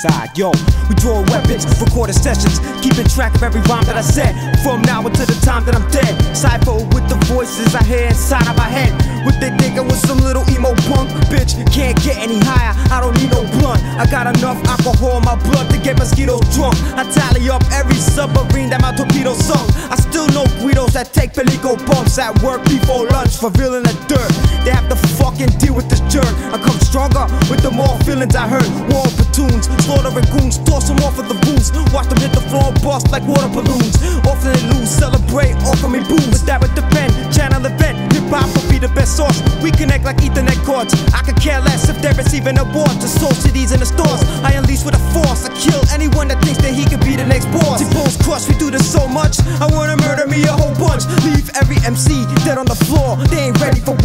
side. Yo, we draw weapons, recorded sessions, keeping track of every rhyme that I said. From now until the time that I'm dead. Cypher with the voices I hear inside of my head. What they think I was some little emo punk? Bitch, can't get any higher, I don't need no blunt. I got enough alcohol in my blood to get mosquitoes drunk. I tally up every submarine that my torpedo sunk. I still know Guidos that take Pelico bumps at work before lunch for reeling the dirt. They have to fucking deal with this jerk. I come stronger with the more feelings I hurt. War platoons, slaughtering goons, toss them off of the roofs. Watch them hit the floor and bust like water balloons. Often they lose, celebrate, offer me booze. But that would depend, channel event. Hip-hop will be the best source. We connect like Ethernet cords. I could care less if they're receiving awards. To sold CDs in the stores, I unleash with a force. I kill anyone that thinks that he could be the next boss. T-Bones crush, we do this so much, I wanna murder me a whole bunch. Leave every MC dead on the floor, they ain't ready for war.